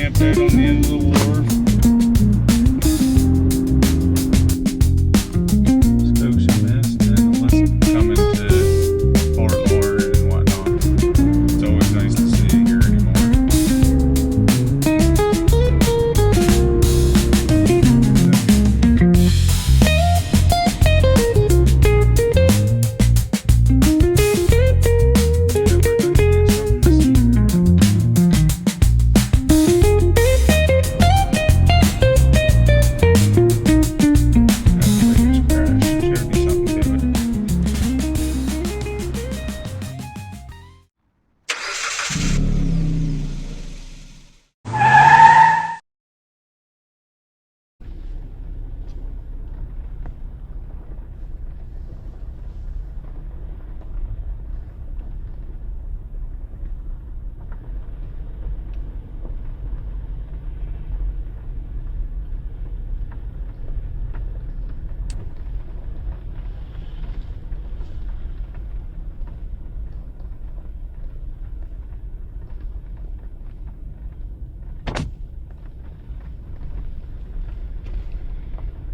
camped out on the end of the wharf. Scotia mist, and unless coming to Fort Lorne and whatnot, it's always nice to see it here anymore.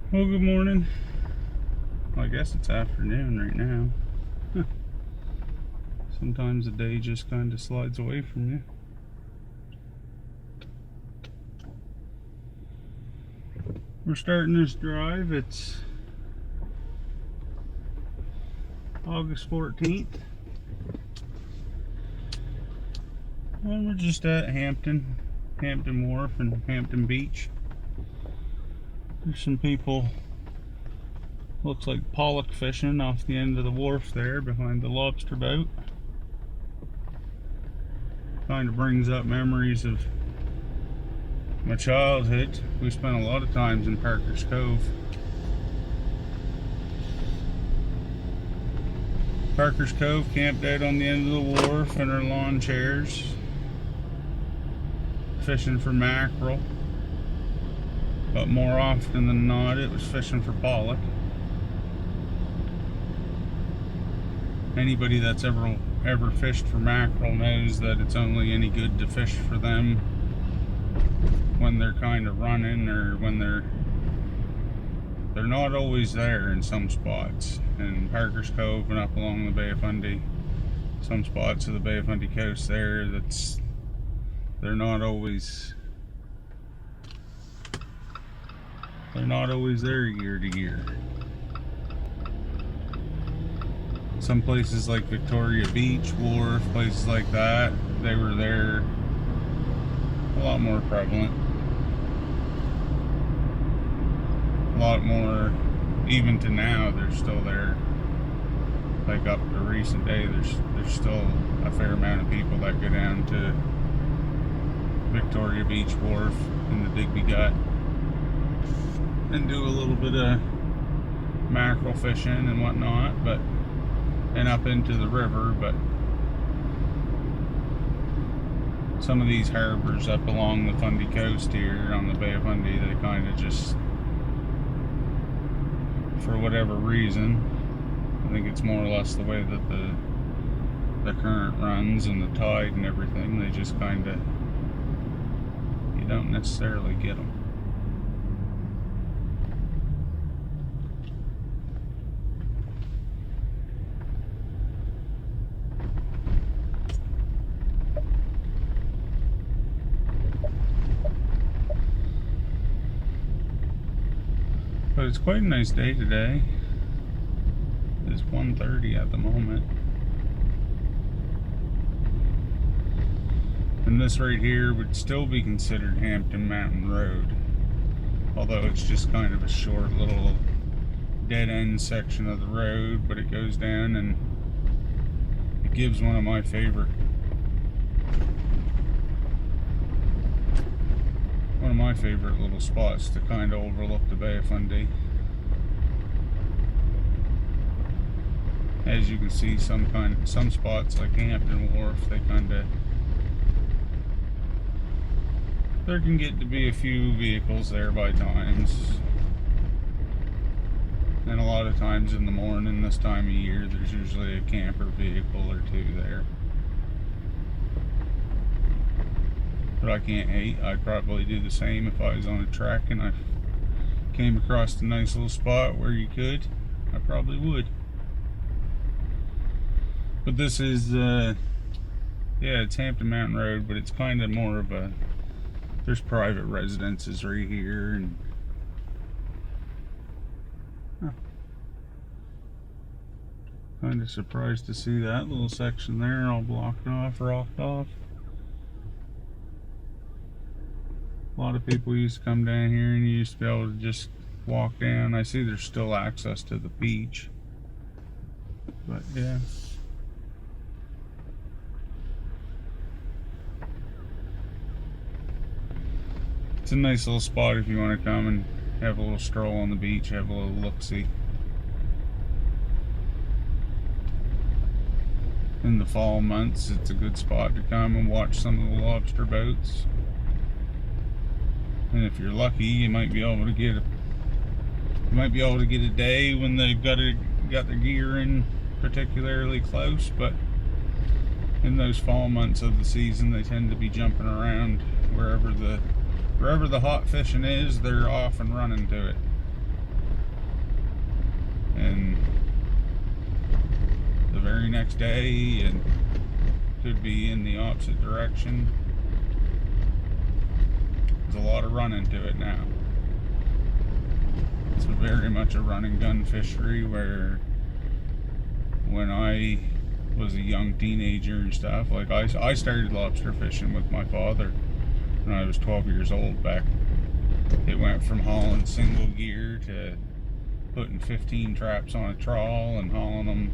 Well, good morning. Well, I guess it's afternoon right now. Sometimes the day just kind of slides away from you. We're starting this drive. It's August 14th. And we're just at Hampton Wharf and Hampton Beach. There's some people, looks like pollock fishing off the end of the wharf there behind the lobster boat. Kind of brings up memories of my childhood. We spent a lot of times in Parker's Cove. Parker's Cove, camped out on the end of the wharf in our lawn chairs, fishing for mackerel. But more often than not, it was fishing for pollock. Anybody that's ever fished for mackerel knows that it's only any good to fish for them when they're kind of running, or when they're not always there in some spots. In Parker's Cove and up along the Bay of Fundy, some spots of the Bay of Fundy coast there, they're not always there year to year. Some places like Victoria Beach, Wharf, places like that, they were there a lot more prevalent. A lot more, even to now, they're still there. Like up to recent day, there's still a fair amount of people that go down to Victoria Beach Wharf in the Digby Gut and do a little bit of mackerel fishing and whatnot, and up into the river. But some of these harbors up along the Fundy coast here on the Bay of Fundy, they kind of just, for whatever reason, I think it's more or less the way that the current runs and the tide and everything, they just kind of, you don't necessarily get them. But it's quite a nice day today. It's 1:30 at the moment. And this right here would still be considered Hampton Mountain Road. Although it's just kind of a short little dead end section of the road, but it goes down and it gives one of my favorite little spots to kind of overlook the Bay of Fundy. As you can see, some spots like Hampton Wharf, there can get to be a few vehicles there by times. And a lot of times in the morning, this time of year, there's usually a camper vehicle or two there. but I can't hate. I'd probably do the same if I was on a trek and I came across a nice little spot where you could. I probably would. But this is, yeah, it's Hampton Mountain Road, but it's kind of more of a, there's private residences right here, and kind of surprised to see that little section there all blocked off, rocked off. A lot of people used to come down here and you used to be able to just walk down. I see there's still access to the beach, but yeah. It's a nice little spot if you want to come and have a little stroll on the beach, have a little look-see. In the fall months, it's a good spot to come and watch some of the lobster boats. And if you're lucky, you might be able to get a day when they've got their gear in particularly close. But in those fall months of the season, they tend to be jumping around wherever the hot fishing is. They're off and running to it. And the very next day, and could be in the opposite direction. There's a lot of running to it now. It's very much a run and gun fishery, where when I was a young teenager and stuff, like I started lobster fishing with my father when I was 12 years old. Back, it went from hauling single gear to putting 15 traps on a trawl and hauling them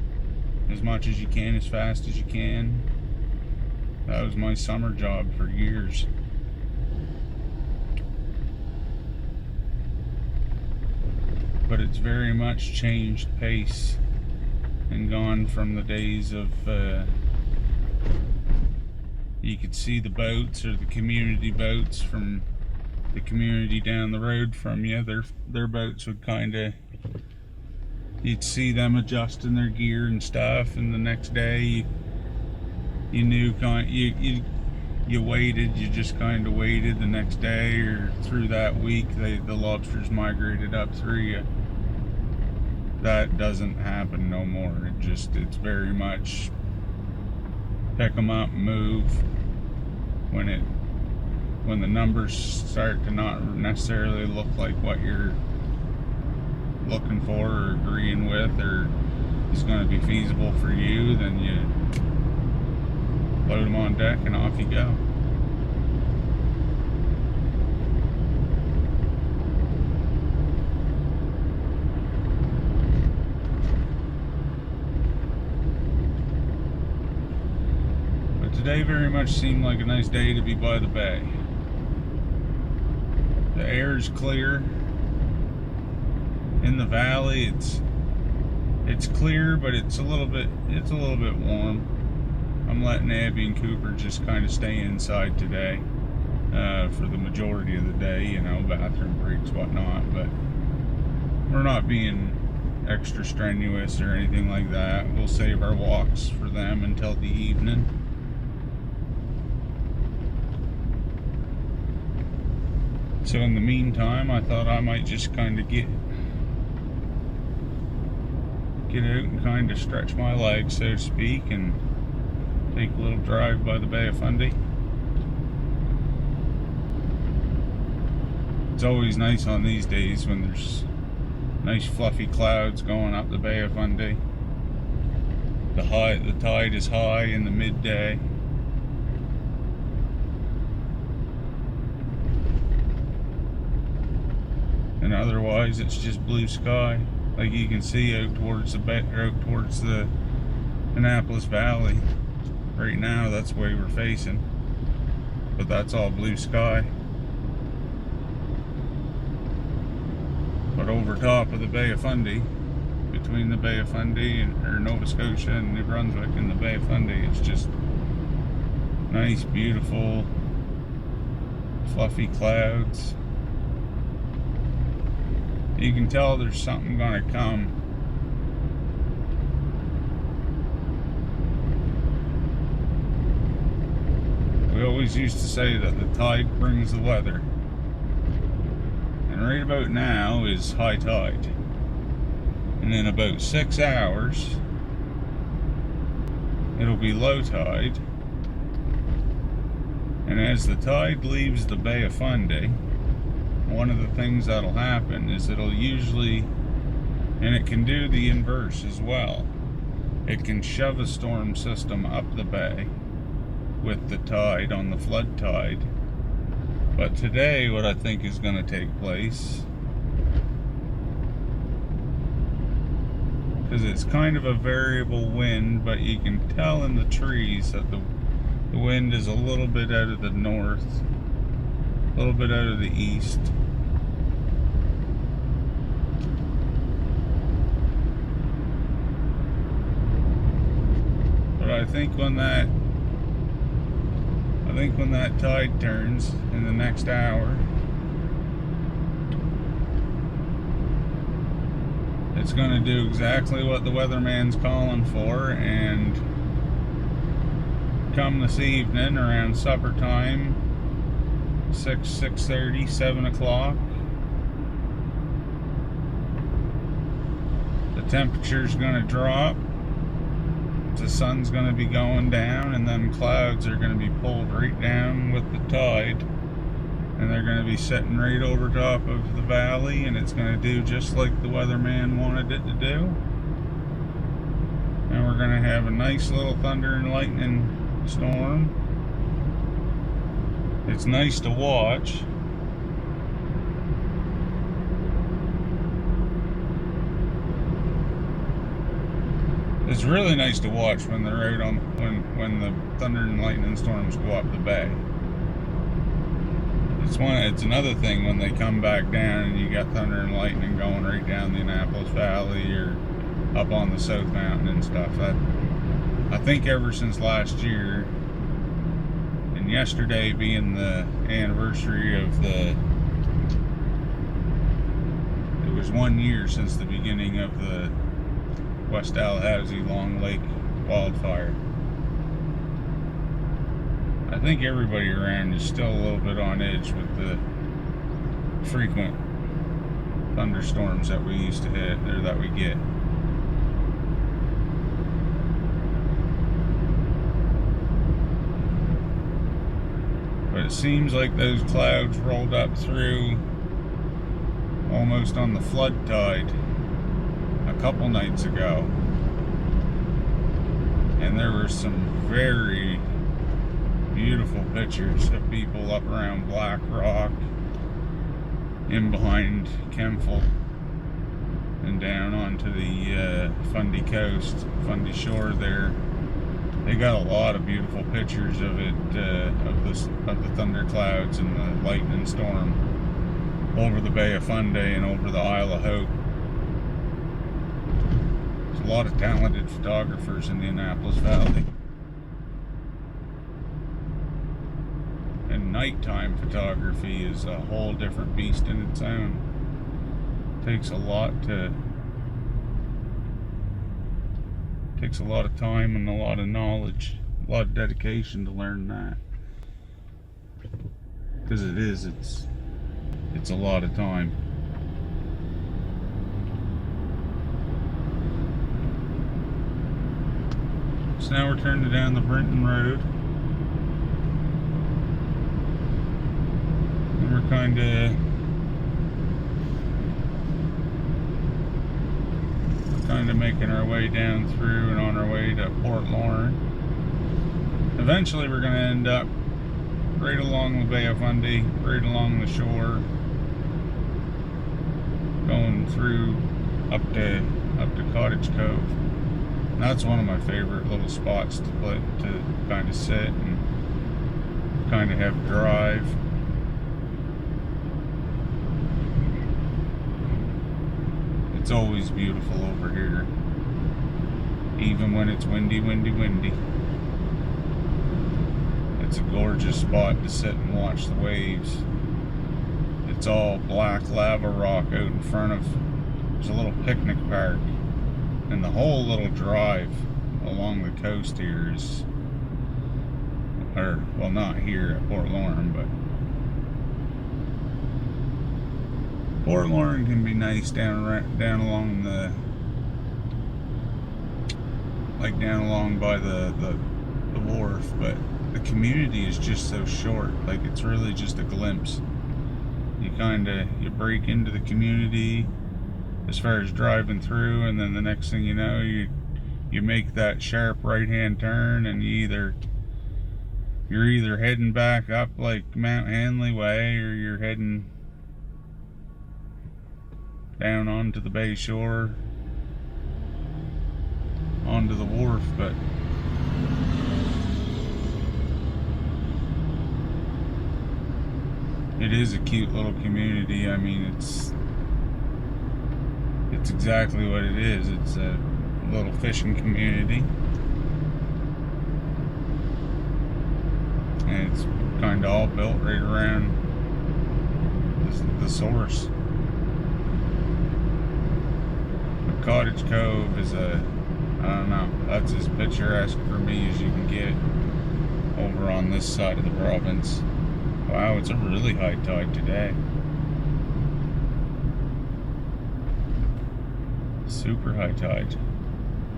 as much as you can, as fast as you can. That was my summer job for years. But it's very much changed pace and gone from the days of you could see the boats, or the community boats from the community down the road from you. Their boats would kind of, you'd see them adjusting their gear and stuff, and the next day you knew you waited, you just kind of waited the next day or through that week. The lobsters migrated up through you. That doesn't happen no more. It's very much pick them up, move. When the numbers start to not necessarily look like what you're looking for or agreeing with, or is going to be feasible for you, then you load them on deck and off you go. But today very much seemed like a nice day to be by the bay. The air's clear. In the valley, it's clear, but it's a little bit warm. I'm letting Abby and Cooper just kind of stay inside today for the majority of the day, you know, bathroom breaks, whatnot. But we're not being extra strenuous or anything like that. We'll save our walks for them until the evening. So in the meantime, I thought I might just kind of get out and kind of stretch my legs, so to speak, and take a little drive by the Bay of Fundy. It's always nice on these days when there's nice fluffy clouds going up the Bay of Fundy. The tide is high in the midday. And otherwise it's just blue sky, like you can see out towards the Annapolis Valley. Right now, that's the way we're facing, but that's all blue sky. But over top of the Bay of Fundy, between the Bay of Fundy or Nova Scotia and New Brunswick and the Bay of Fundy, it's just nice, beautiful, fluffy clouds. You can tell there's something gonna come. We We always used to say that the tide brings the weather. And right about now is high tide. And in about 6 hours, it'll be low tide. And as the tide leaves the Bay of Fundy, one of the things that'll happen is it'll usually, and it can do the inverse as well, it can shove a storm system up the bay with the tide on the flood tide. But today what I think is going to take place, because it's kind of a variable wind, but you can tell in the trees that the wind is a little bit out of the north, a little bit out of the east. But I think when that tide turns in the next hour, it's going to do exactly what the weatherman's calling for, and come this evening around supper time, 6:30, 7 o'clock, the temperature's going to drop, the sun's going to be going down, and then clouds are going to be pulled right down with the tide, and they're going to be sitting right over top of the valley, and it's going to do just like the weatherman wanted it to do. And we're going to have a nice little thunder and lightning storm. It's nice to watch. It's really nice to watch when they're out on when the thunder and lightning storms go up the bay. It's another thing when they come back down and you got thunder and lightning going right down the Annapolis Valley or up on the South Mountain and stuff. I think ever since last year, and yesterday being the anniversary of it was 1 year since the beginning of the West Tallahassee Long Lake wildfire. I think everybody around is still a little bit on edge with the frequent thunderstorms that we used to hit, or that we get. But it seems like those clouds rolled up through almost on the flood tide a couple nights ago. And there were some very beautiful pictures of people up around Black Rock, in behind Kempful, and down onto the Fundy coast, Fundy shore there. They got a lot of beautiful pictures of it, of the thunderclouds and the lightning storm over the Bay of Fundy and over the Isle of Hope. There's a lot of talented photographers in the Annapolis Valley. And nighttime photography is a whole different beast in its own. Takes a lot of time and a lot of knowledge, a lot of dedication to learn that. Because it's a lot of time. So now we're turning down the Brenton Road. And we're kind of making our way down through and on our way to Port Lorne. Eventually we're going to end up right along the Bay of Fundy, right along the shore, going through up to Cottage Cove. And that's one of my favorite little spots to kind of sit and kind of have a drive. It's always beautiful over here, even when it's windy. It's a gorgeous spot to sit and watch the waves. It's all black lava rock out in front of, there's a little picnic park, and the whole little drive along the coast here is or well, not here at Port Lorne, but Port Lorne can be nice down along the, like down along by the wharf, but the community is just so short. Like, it's really just a glimpse. You break into the community as far as driving through, and then the next thing you know, you make that sharp right hand turn, and you're either heading back up like Mount Hanley way, or you're heading down onto the bay shore, onto the wharf. But it is a cute little community. I mean, it's exactly what it is. It's a little fishing community, and it's kind of all built right around the source. But Cottage Cove is I don't know, that's as picturesque for me as you can get over on this side of the province. Wow, it's a really high tide today. Super high tide.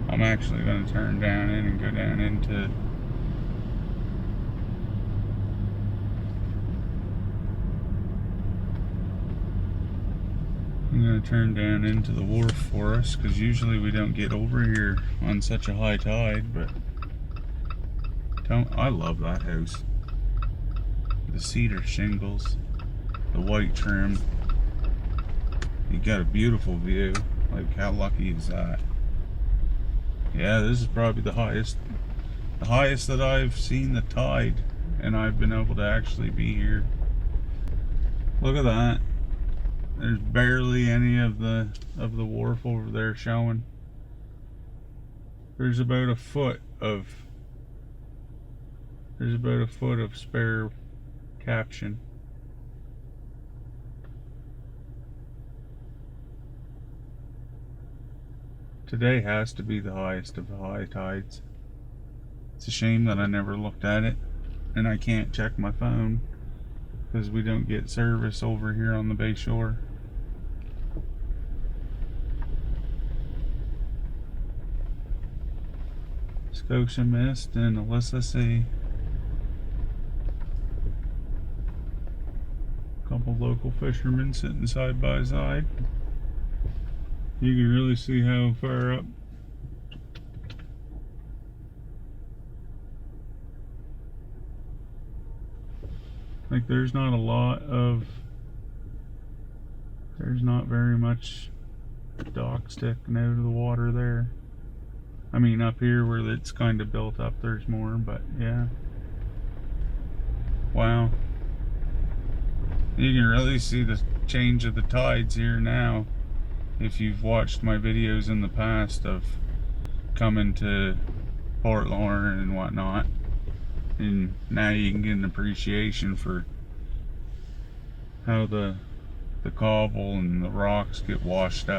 I'm actually going to turn down in and go down into the wharf for us, because usually we don't get over here on such a high tide. But I love that house. The cedar shingles, the white trim. You got a beautiful view. Like, how lucky is that? Yeah, this is probably the highest that I've seen the tide, and I've been able to actually be here. Look at that. There's barely any of the wharf over there showing. There's about a foot of spare caption. Today has to be the highest of the high tides. It's a shame that I never looked at it, and I can't check my phone because we don't get service over here on the bay shore. Scotia mist and Alyssa Sea. Couple local fishermen sitting side by side. You can really see how far up. Like, there's not very much dock sticking out of the water there. I mean, up here where it's kind of built up, there's more, but yeah. Wow. You can really see the change of the tides here now. If you've watched my videos in the past of coming to Port Lorne and whatnot, and now you can get an appreciation for how the cobble and the rocks get washed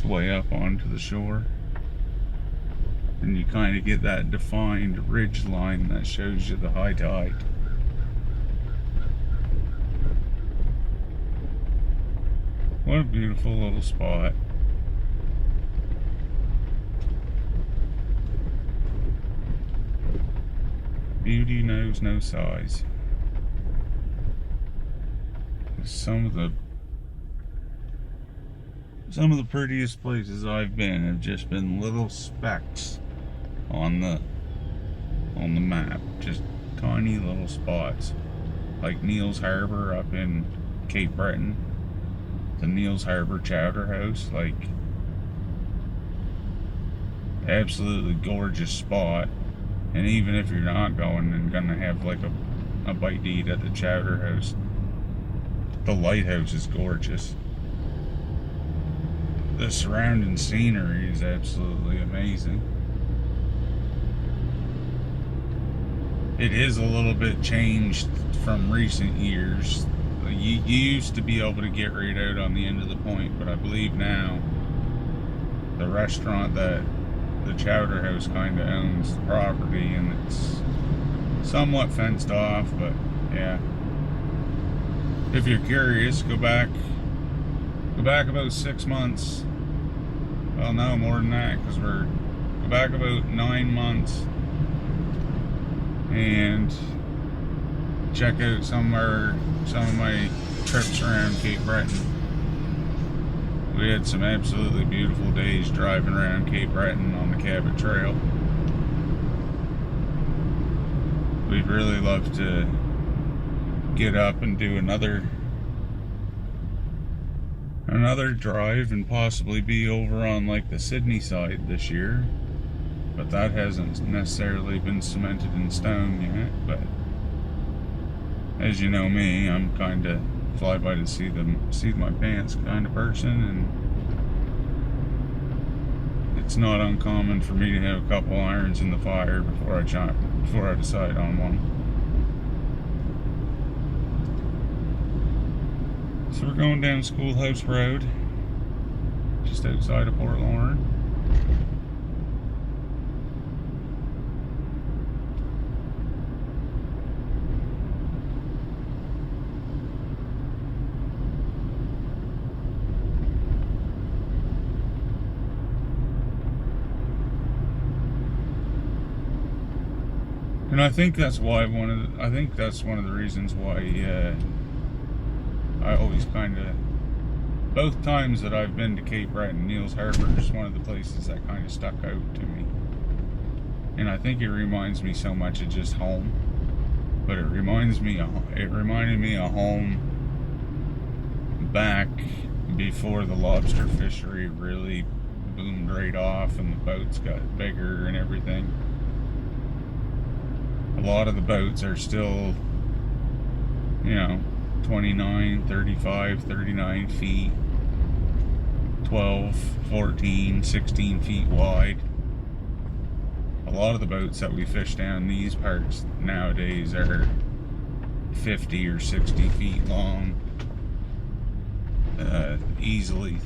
way up onto the shore, and you kind of get that defined ridge line that shows you the high tide. What a beautiful little spot. Beauty knows no size. Some of the prettiest places I've been have just been little specks on the map, just tiny little spots, like Neil's Harbor up in Cape Breton, the Neil's Harbor Chowder House. Like, absolutely gorgeous spot. And even if you're not going and gonna have like a bite to eat at the Chowder House, the lighthouse is gorgeous. The surrounding scenery is absolutely amazing. It is a little bit changed from recent years. You used to be able to get right out on the end of the point, but I believe now the restaurant that the Chowder House kind of owns the property, and it's somewhat fenced off, but yeah. If you're curious, go back about 6 months. Well, no, more than that, because go back about 9 months and check out some of my trips around Cape Breton. We had some absolutely beautiful days driving around Cape Breton on the Cabot Trail. We'd really love to get up and do another drive and possibly be over on like the Sydney side this year, but that hasn't necessarily been cemented in stone yet. But as you know me, I'm kind of fly by the seat of my pants kind of person, and it's not uncommon for me to have a couple irons in the fire before I decide on one. So we're going down Schoolhouse Road, just outside of Port Lorne. And I think that's one of the reasons why I always kind of, both times that I've been to Cape Breton, Neil's Harbor is one of the places that kind of stuck out to me. And I think it reminds me so much of just home, but it reminded me of home back before the lobster fishery really boomed right off and the boats got bigger and everything. A lot of the boats are still, 29, 35, 39 feet, 12, 14, 16 feet wide. A lot of the boats that we fish down these parts nowadays are 50 or 60 feet long, easily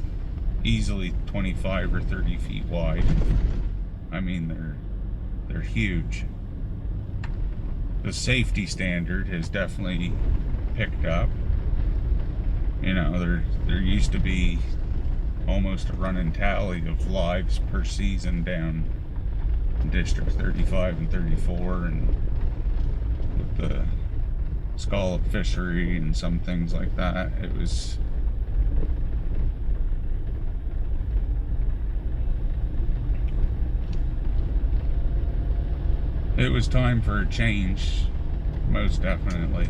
25 or 30 feet wide. I mean, they're huge. The safety standard has definitely picked up. There used to be almost a running tally of lives per season down in District 35 and 34, and with the scallop fishery and some things like that, it was time for a change, most definitely.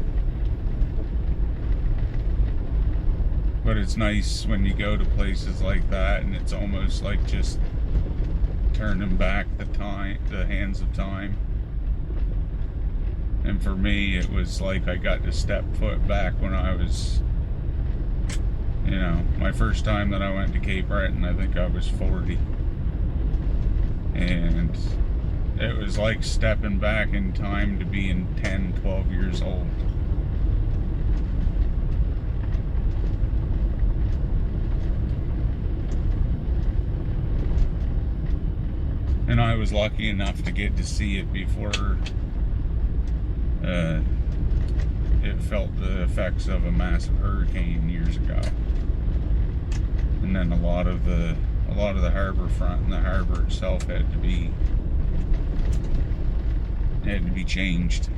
But it's nice when you go to places like that and it's almost like just turning back the hands of time. And for me, it was like I got to step foot back when I was, my first time that I went to Cape Breton, I think I was 40. And it was like stepping back in time to being 10, 12 years old. And I was lucky enough to get to see it before it felt the effects of a massive hurricane years ago. And then a lot of the harbor front and the harbor itself had to be changed.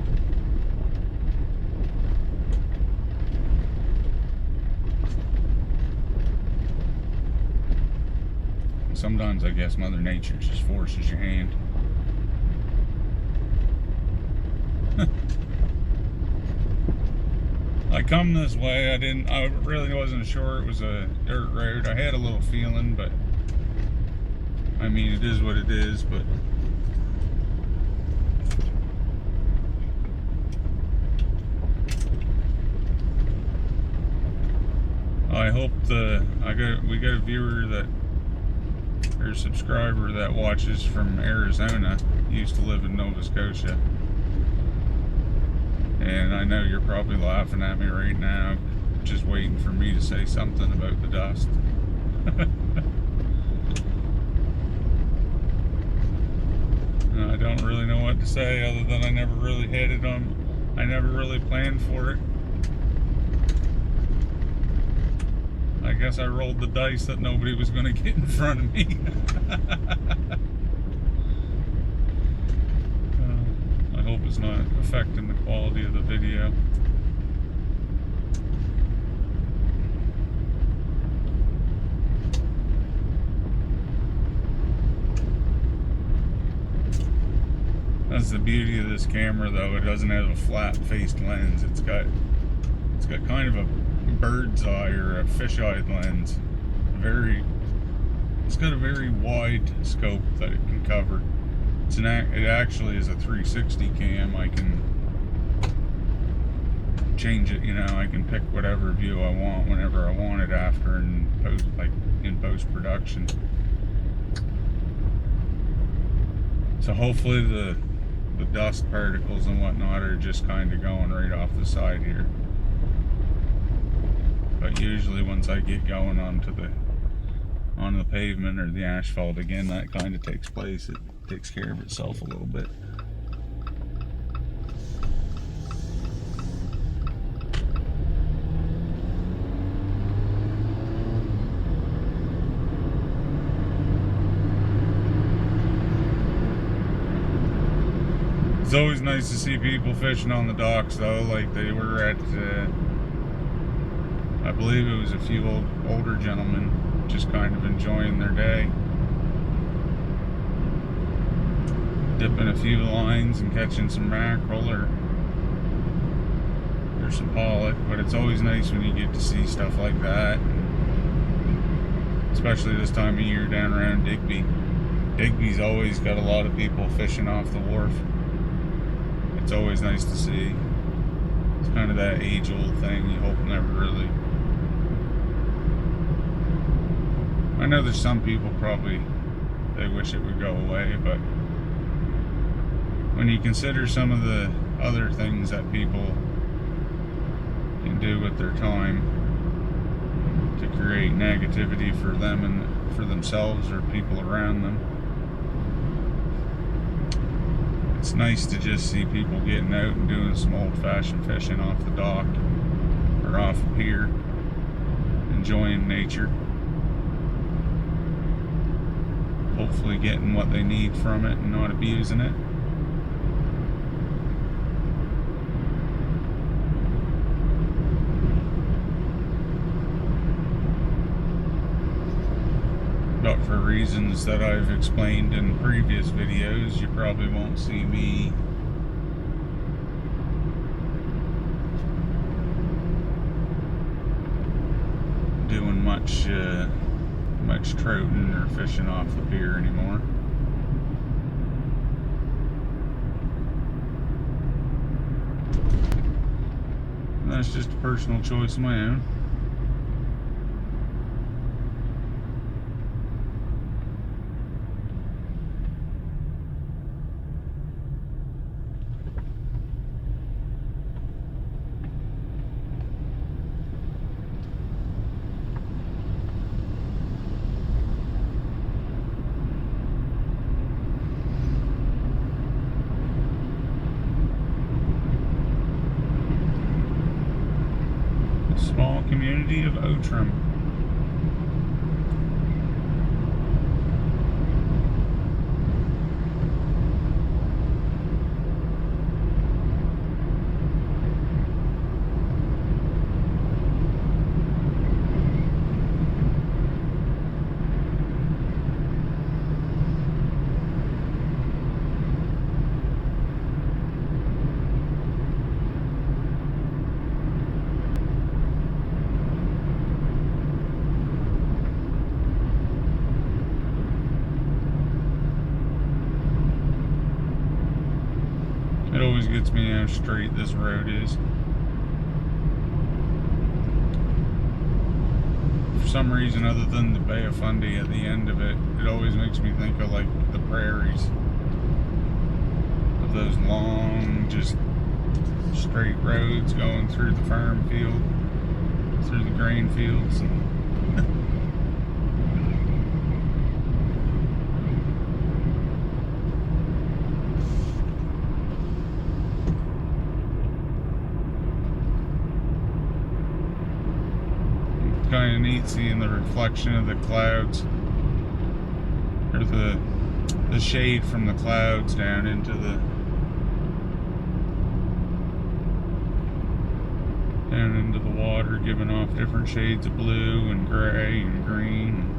Sometimes I guess Mother Nature just forces your hand. I come this way, I really wasn't sure it was a dirt road. I had a little feeling, but I mean, it is what it is, but I hope we got a viewer or subscriber that watches from Arizona, used to live in Nova Scotia. And I know you're probably laughing at me right now, just waiting for me to say something about the dust. don't really know what to say other than I never really hit it on. I never really planned for it. I guess I rolled the dice that nobody was going to get in front of me. I hope it's not affecting the quality of the video. That's the beauty of this camera, though. It doesn't have a flat-faced lens. It's got kind of a bird's eye or a fisheye lens. It's got a very wide scope that it can cover. It actually is a 360 cam. I can change it. I can pick whatever view I want whenever I want it after in post production. So hopefully the dust particles and whatnot are just kind of going right off the side here. But usually once I get going on the pavement or the asphalt again, that kind of takes place. It takes care of itself a little bit. It's always nice to see people fishing on the docks, though. Like they were at, I believe it was a few older gentlemen just kind of enjoying their day, dipping a few lines and catching some mackerel or some pollock. But it's always nice when you get to see stuff like that, especially this time of year down around Digby. Digby's always got a lot of people fishing off the wharf. It's always nice to see. It's kind of that age-old thing you hope never really... I know there's some people probably, they wish it would go away, but when you consider some of the other things that people can do with their time to create negativity for them and for themselves or people around them, it's nice to just see people getting out and doing some old-fashioned fishing off the dock or off a pier, enjoying nature, hopefully getting what they need from it and not abusing it. But for reasons that I've explained in previous videos, you probably won't see me doing much trouting or fishing off the pier anymore. And that's just a personal choice of my own. Small community of Outram. It always gets me how straight this road is. For some reason other than the Bay of Fundy at the end of it, it always makes me think of like the prairies. Of those long, just straight roads going through the farm field, through the grain fields. kind of neat seeing the reflection of the clouds, or the shade from the clouds down into the water, giving off different shades of blue and gray and green.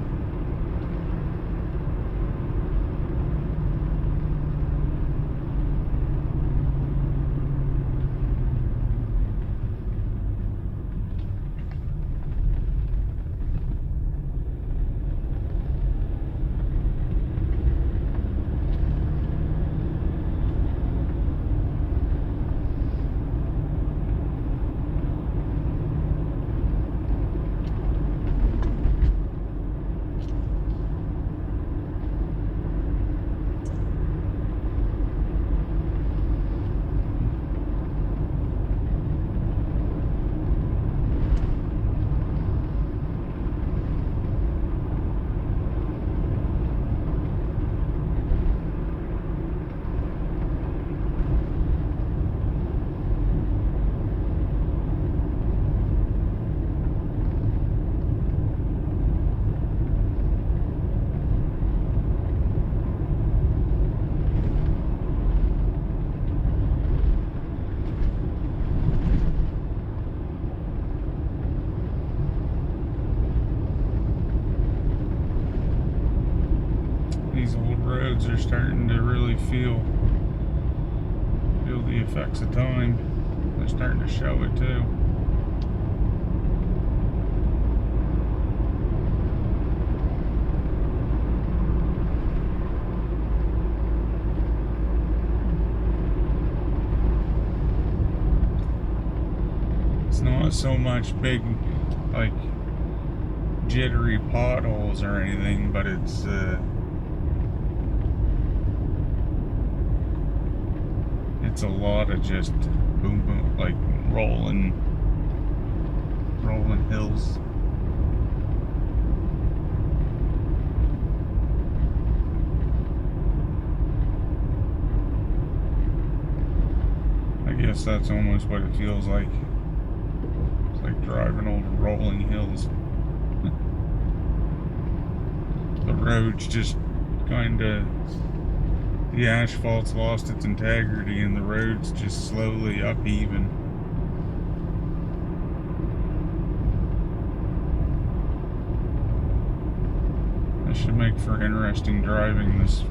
These old roads are starting to really feel the effects of time. They're starting to show it too. It's not so much big, like, jittery potholes or anything, but it's a lot of just boom boom, like rolling hills. I guess that's almost what it feels like. It's like driving over rolling hills. The road's just kind of, the asphalt's lost its integrity and the road's just slowly upheaving. This should make for interesting driving this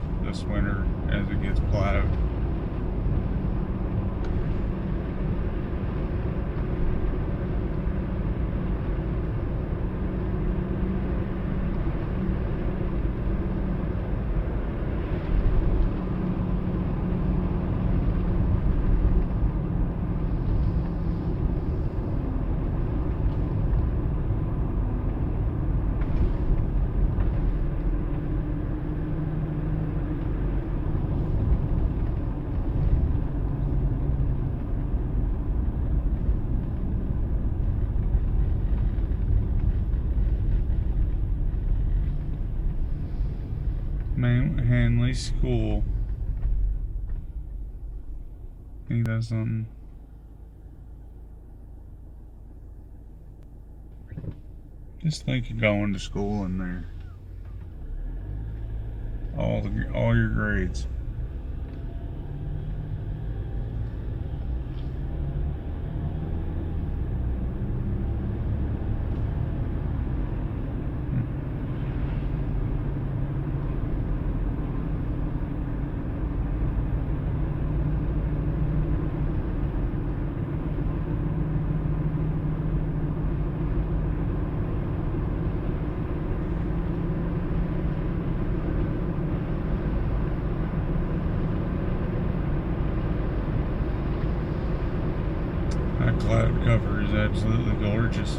winter as it gets plowed. Mount Hanley School. I think that's something. Just think of going to school in there. All your grades. That cloud cover is absolutely gorgeous.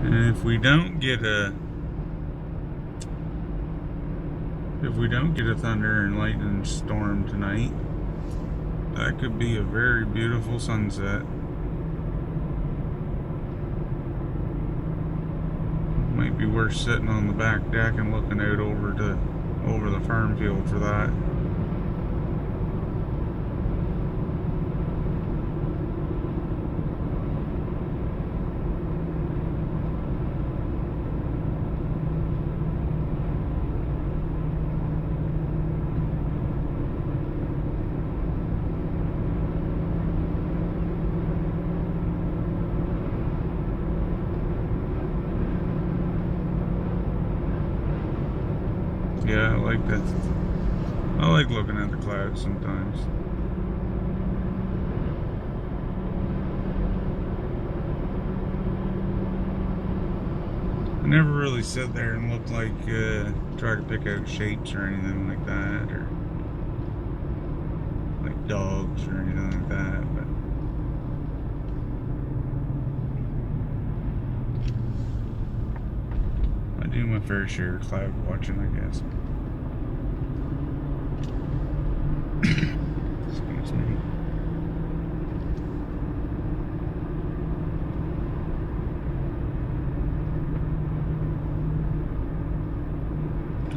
And if we don't get a thunder and lightning storm tonight, That could be a very beautiful sunset. Might be worth sitting on the back deck and looking out over the farm field for that. Yeah, I like that. I like looking at the clouds sometimes. I never really sit there and look like, try to pick out shapes or anything like that, or like dogs or anything like that, but I do my fair share of cloud watching, I guess. Excuse me.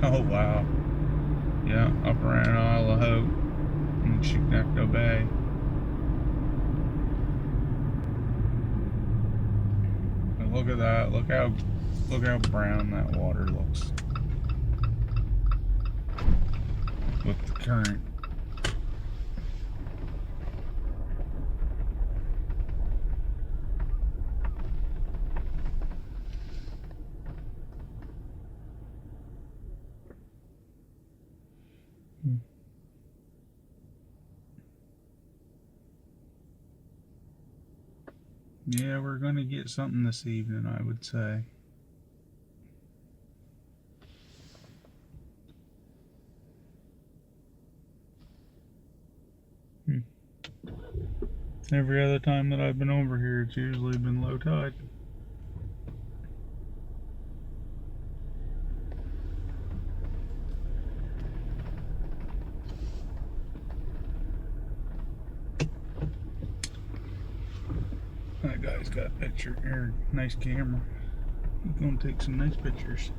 Oh wow. Yeah, up around Isle of Hope in Chignecto Bay. But look at that. Look how brown that water looks with the current. Yeah, we're gonna get something this evening, I would say. Every other time that I've been over here, it's usually been low tide. That guy's got a picture here, nice camera. He's gonna take some nice pictures.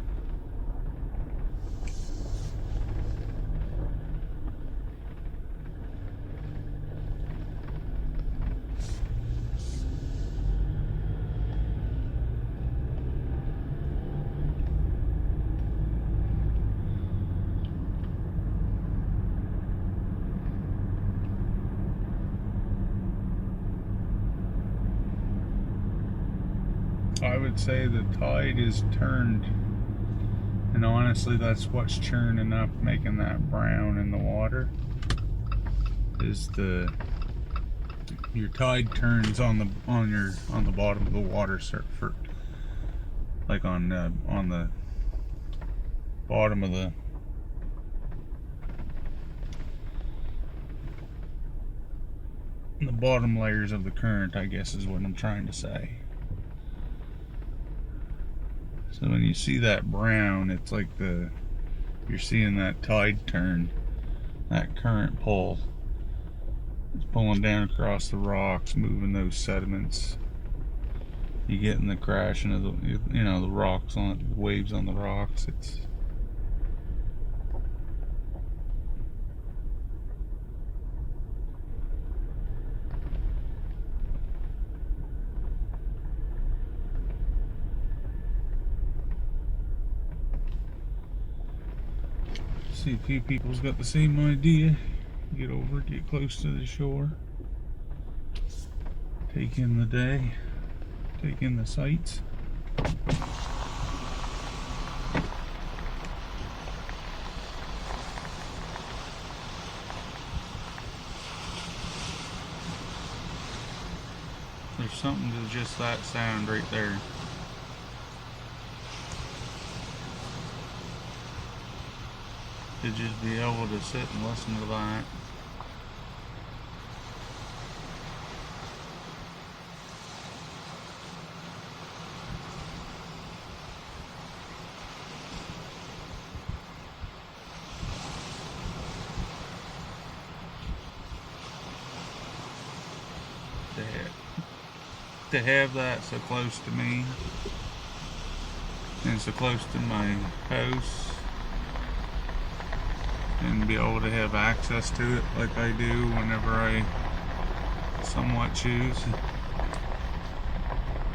I would say the tide is turned, and honestly that's what's churning up, making that brown in the water, is your tide turns on the bottom of the water surface, like on the bottom of the bottom layers of the current, I guess is what I'm trying to say. So when you see that brown, it's like you're seeing that tide turn, that current pull. It's pulling down across the rocks, moving those sediments. You getting the crashing of the rocks on the waves on the rocks. It's see a few people's got the same idea. Get over, get close to the shore, take in the day, take in the sights. There's something to just that sound right there. To just be able to sit and listen to that. to have that so close to me and so close to my house, and be able to have access to it like I do whenever I somewhat choose.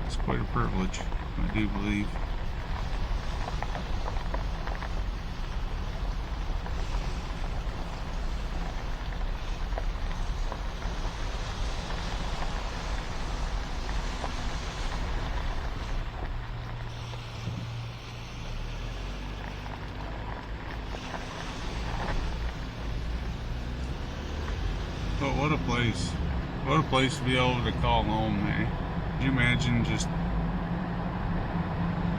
It's quite a privilege, I do believe. But what a place. What a place to be able to call home, man. Could you imagine just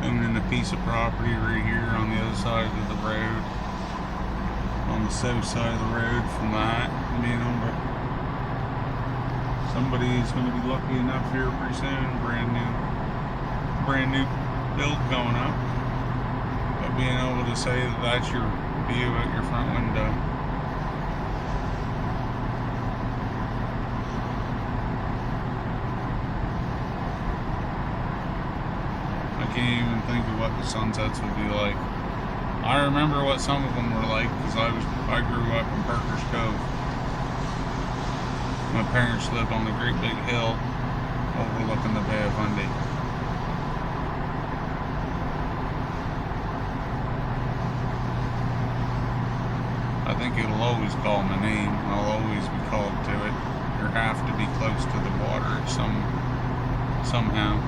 owning a piece of property right here on the other side of the road, on the south side of the road from that, and being able to, somebody's going to be lucky enough here pretty soon, brand new build going up, but being able to say that that's your view out your front window. I can't even think of what the sunsets would be like. I remember what some of them were like because I grew up in Cottage Cove. My parents lived on a great big hill overlooking the Bay of Fundy. I think it'll always call my name. I'll always be called to it, or have to be close to the water somehow.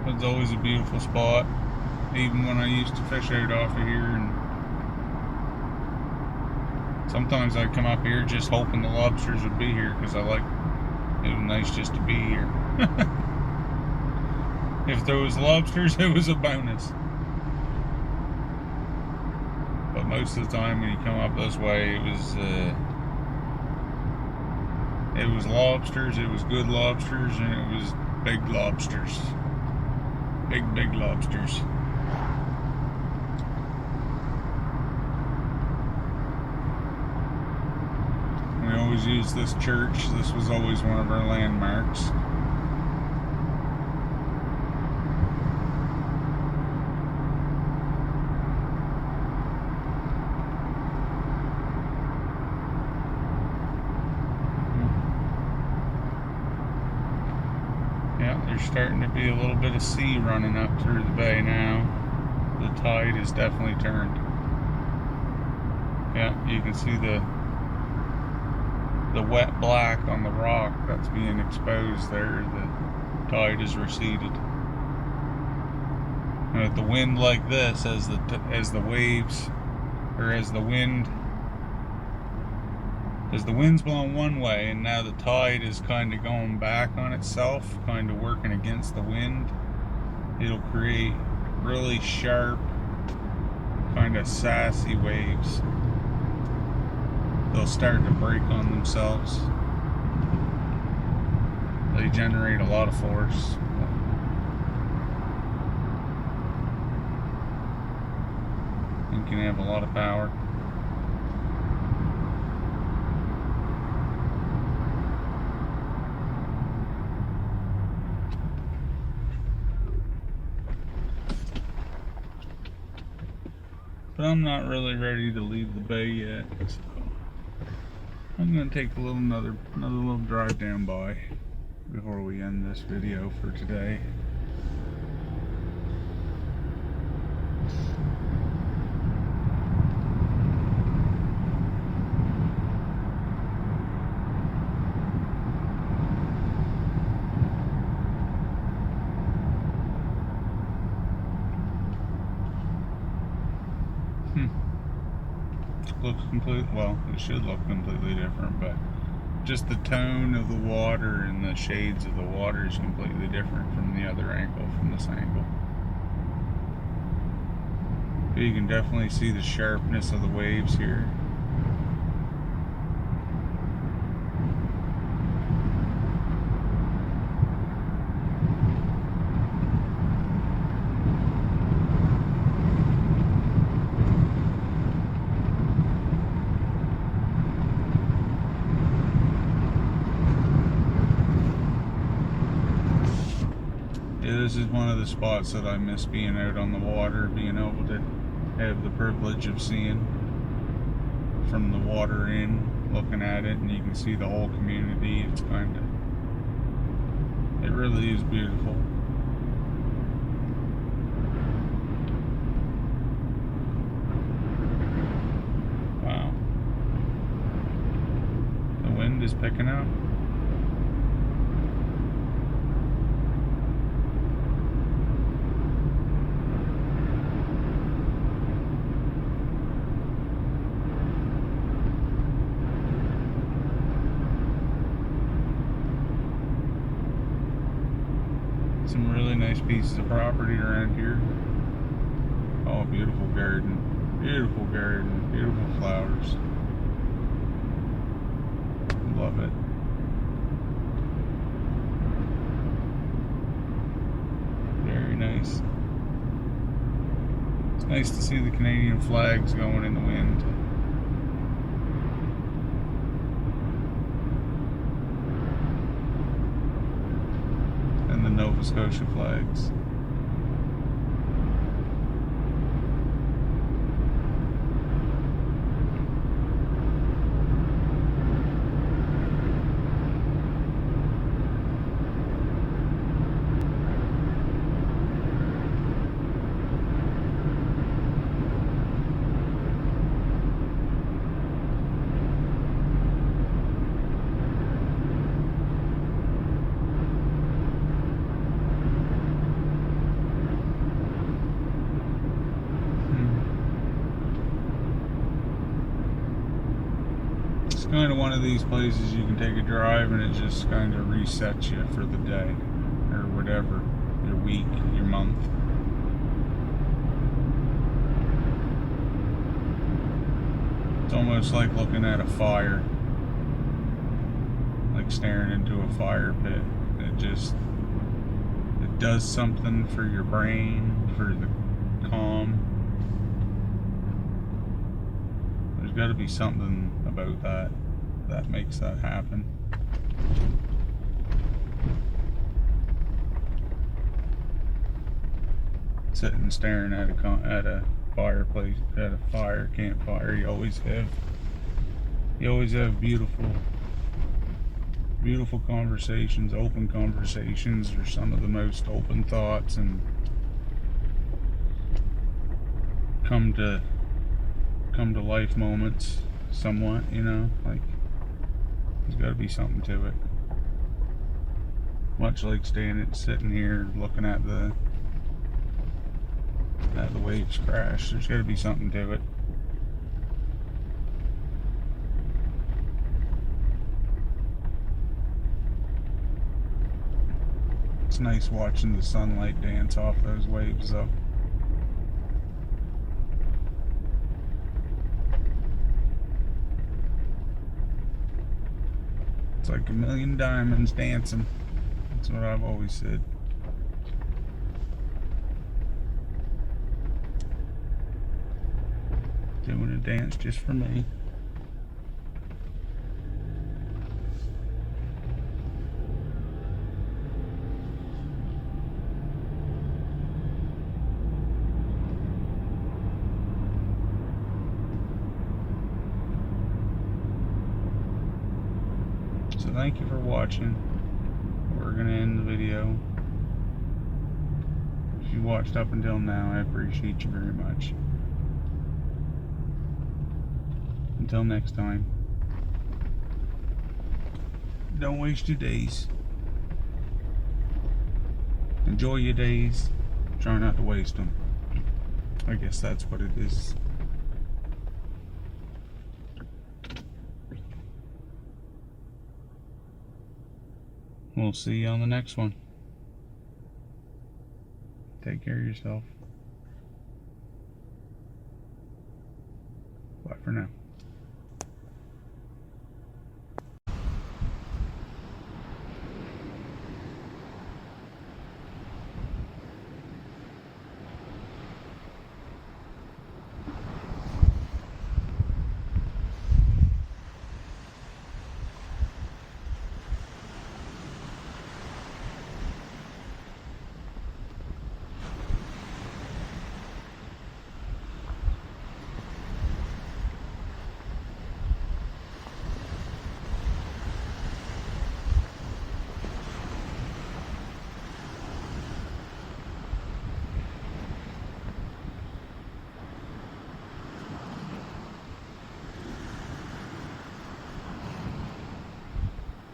It's always a beautiful spot, even when I used to fish out off of here, and sometimes I'd come up here just hoping the lobsters would be here because it was nice just to be here. If there was lobsters, it was a bonus. But most of the time when you come up this way, it was lobsters, it was good lobsters, and it was big lobsters. Big lobsters. We always used this church. This was always one of our landmarks. Yeah, there's starting to be a little bit of sea running up through the bay now. The tide has definitely turned. Yeah, you can see the wet black on the rock that's being exposed there. The tide has receded. And with the wind like this, as the wind's blowing one way, and now the tide is kind of going back on itself, kind of working against the wind, it'll create really sharp, kind of sassy waves. They'll start to break on themselves. They generate a lot of force. You can have a lot of power. But I'm not really ready to leave the bay yet, so I'm gonna take another little drive down by before we end this video for today. Looks it should look completely different, but just the tone of the water and the shades of the water is completely different from the other angle, from this angle. But you can definitely see the sharpness of the waves here. this is one of the spots that I miss being out on the water, being able to have the privilege of seeing from the water in, looking at it, and you can see the whole community. It's it really is beautiful. Wow. The wind is picking up. Some really nice pieces of property around here. Oh, beautiful garden, beautiful flowers. Love it. Very nice. It's nice to see the Canadian flags going in the wind. And the Nova Scotia flags. Kind of one of these places you can take a drive and it just kind of resets you for the day or whatever, your week, your month. It's almost like looking at a fire, like staring into a fire pit. It does something for your brain, for the calm. There's got to be something about that makes that happen. Sitting staring at a fireplace, at a campfire, you always have beautiful conversations, open conversations, or some of the most open thoughts, and come to life moments somewhat, you know, like there's got to be something to it. Much like sitting here looking at the waves crash, there's got to be something to it. It's nice watching the sunlight dance off those waves though. It's like a million diamonds dancing. That's what I've always said. Doing a dance just for me. So thank you for watching. We're going to end the video. If you watched up until now, I appreciate you very much. Until next time, don't waste your days. Enjoy your days. Try not to waste them. I guess that's what it is. We'll see you on the next one. Take care of yourself. Bye for now.